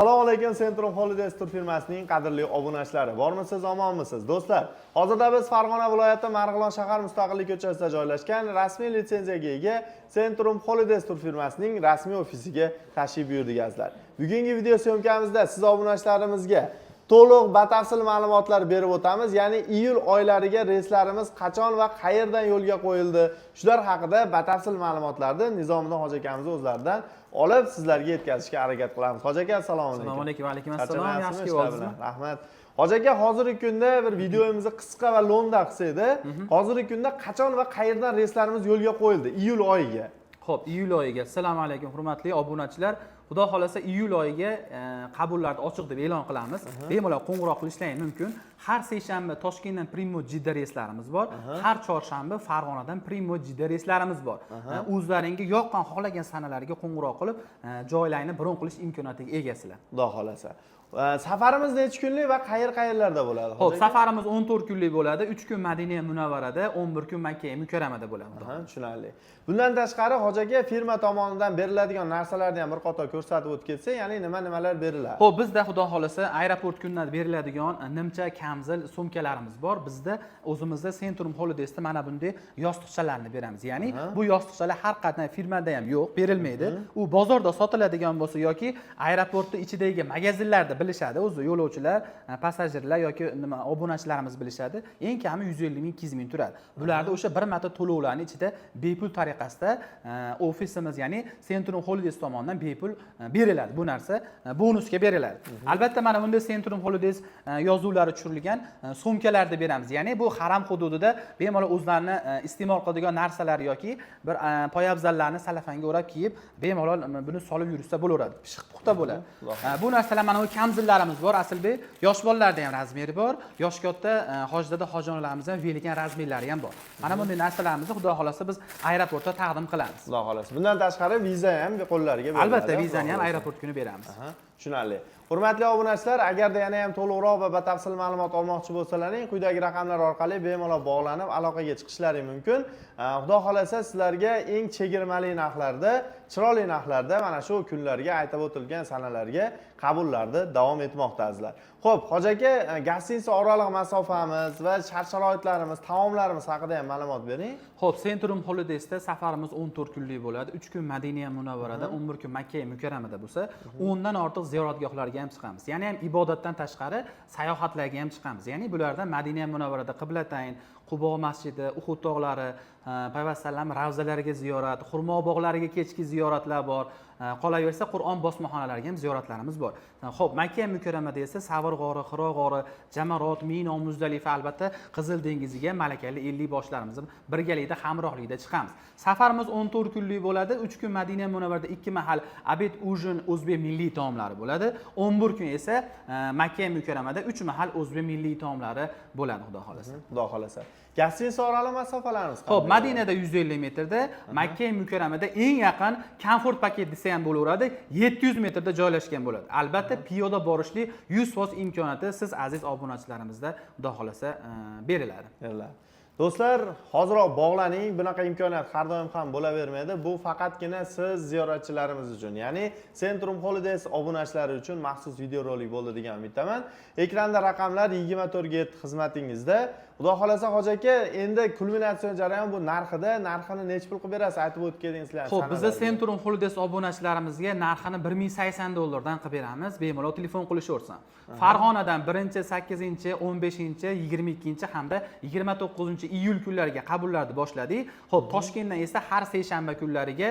Assalomu alaykum, Centrum Holidays tur firmasining qadrli obunachilari. Bormisiz, omonmisiz? Do'stlar, hozirda biz Farg'ona viloyati Marg'ilon shahar Mustaqillik ko'chasida joylashgan rasmiy litsenziyaga ega Centrum Holidays tur firmasining rasmiy ofisiga tashrif buyurdik azizlar. Bugungi video syomkamizda siz obunachilarimizga to'liq batafsil ma'lumotlar berib o'tamiz. Ya'ni iyul oylariga reyslarimiz qachon va qayerdan yo'lga qo'yildi, shular haqida batafsil ma'lumotlarni Nizomiddin hoji akamiz o'zlaridan olib sizlarga yetkazishga harakat qilamiz. Hoji aka, assalomu alaykum. Assalomu alaykum. Va alaykum assalom. Yaxshi ko'rdingizmi? Rahmat. Hoji aka, hozirgi kunda bir videomizni qisqa va lo'nda qilsa edi. Hozirgi kunda qachon va qayerdan reyslarimiz yo'lga qo'yildi iyul oyiga? Xo'p, iyul oyiga. Assalomu alaykum hurmatli obunachilar. Xudo xolasa iyul oyiga qabullarni ochiq deb e'lon qilamiz. Bemalol qo'ng'iroq qilishlaringiz mumkin. Har seshanba Toshkentdan Primo Jidda reyslarimiz bor. Har chorshanba Farg'onadan Primo Jidda reyslarimiz bor. O'zlaringga yoqqan xohlagan sanalarga qo'ng'iroq qilib, joylarni bron qilish imkoniyatiga egasizlar. Xudo xolasa. Safarimiz necha kunlik va qayerlarda bo'ladi? Xo'p, safarimiz 14 kunlik bo'ladi. 3 kun Madina Munavvarada, 11 kun Makka Mukarramada bo'ladi. Tushunarli. Bundan tashqari hoji aka firma tomonidan beriladigan narsalarni ham bir qator ko'rsatib o'tib ketsa, ya'ni nimalar beriladi? Xo'p, bizda xudo xolasa aeroport kundan beriladigan nimcha, kamzil, sumkalarimiz bor. Bizda o'zimizda Centrum Holidays'da mana bunday yostiqchalarni beramiz. Ya'ni bu yostiqchalar har qanday firmada ham yo'q, berilmaydi. U bozorda sotiladigan bo'lsa yoki aeroportning ichidagi magazinlarda bilishadi. O'zi yo'lovchilar, passajirlar yoki nima obunachilarimiz bilishadi. Eng kami 150 ming, 200 ming turadi. Bularda o'sha bir marta to'lovlarning ichida bepul tariqasida ofisimiz, ya'ni Centrum Holidays tomonidan bepul beriladi. Bu narsa bonusga beriladi. Albatta mana bunda Centrum Holidays yozuvlari tushirilgan sumkalarni beramiz. Ya'ni bu haram hududida bemalol o'zlarini iste'mol qiladigan narsalar yoki bir poyabzallarni salafanga o'rab kiyib, bemalol buni solib yursa bo'laveradi. Pishiq puxta bo'ladi. Bu narsalar mana bu kamzillarimiz bor. Aslida yosh bolalarda ham razmeri bor. Yosh katta hojidada hojonalarimiz ham verilgan razmerlari ham bor. Mana bunday narsalarimizni xudo xolasa biz aeroportda taqdim qilamiz. Xudo xolasa. Bundan tashqari viza ham qo'llariga beriladi. Albatta, vizani ham aeroport kuni beramiz. Tushunarli. Hurmatli obunachilar, agarda yana ham to'liqroq va batafsil ma'lumot olmoqchi bo'lsalaring, quyidagi raqamlar orqali bemalol bog'lanib aloqaga chiqishlaring mumkin. Xudo xolasa sizlarga eng chegirmali narxlarda, chiroyli narxlarda mana shu kunlarga aytib o'tilgan sanalarga qabullarni davom etmoqda azizlar. Xo'p, hoji aka, gostinitsa oraliq masofamiz va shart-sharoitlarimiz, taomlarimiz haqida ham ma'lumot bering. Xo'p, Centrum Holidays'da safarimiz 14 kunlik bo'ladi. 3 kun Madina Munavvarada, 11 kun Makka Mukarramada bo'lsa, 10 dan ortiq ziyoratgohlarga ham chiqamiz. Ya'ni ham ibodatdan tashqari sayohatlarga ham chiqamiz. Ya'ni bulardan Madina Munavvarada Qiblatayn, Qubo masjidi, Uhud tog'lari, Payg'ambar ravzalariga ziyorat, xurmo bog'lariga kechki ziyoratlar bor. Qolaversa Qur'on bosmaxonalariga ham ziyoratlarimiz bor. Xo'p, Makka Mukarramada esa Savr g'ori, Hiro g'ori, Jamarot, Mino, Muzdalifa, albatta Qizil dengiziga malakali 50 boshlarimiz birgalikda hamrohlikda chiqamiz. Safarimiz 14 kunlik bo'ladi. 3 kun Madina Munavvarada 2 mahal abed ujin o'zbek milliy taomlari bo'ladi. 11 kun esa Makka Mukarramada 3 mahal o'zbek milliy taomlari bo'ladi, xudo xolasa. Xudo xolasa. Gostinitsa oraliq masofalarimiz qanday? Xo'p, Madinada 150 metrda, Makka Mukarramada eng yaqin komfort paket desa ham bo'laveradi, 700 metrda joylashgan bo'ladi. Albatta, piyoda borishli 100% imkoniyati siz aziz obunachilarimizda xudo xolasa beriladi. Do'stlar, hoziroq bog'laning. Bunaqa imkoniyat har doim ham bo'lavermaydi. Bu faqatgina siz ziyoratchilarimiz uchun, ya'ni Centrum Holidays obunachilari uchun maxsus videorolik bo'ldi degan umiddaman. Ekranda raqamlar 24/7 xizmatingizda. Xudo xolasa hoji aka, endi kulminatsion jarayon bu narxini necha pul qilib berasiz? Aytib o'tib kedingizlar. Xo'p, biz Centrum Holidays obunachilarimizga narxini 1080 dollardan qilib beramiz. Bemalol telefon qilishaversin. Farg'onadan 1-8, 15, 22 hamda 29 iyul kunlariga qabullarni boshladik. Xo'p, Toshkentdan esa har seshanba kunlariga,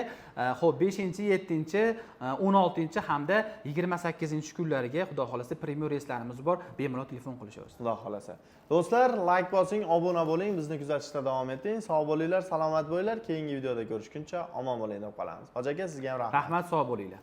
xo'p 5, 7, 16 hamda 28 kunlariga xudo xolasa premyer reyslarimiz bor. Bemalol telefon qilishaversin. Xudo xolasa. Do'stlar, like bosing, obuna bo'ling, bizni kuzatishda davom eting. Sog' bo'linglar, salomat bo'linglar. Keyingi videoda ko'rishguncha omon bo'ling deb qolamiz. Hoji aka, sizga ham rahmat. Rahmat, sog' bo'linglar.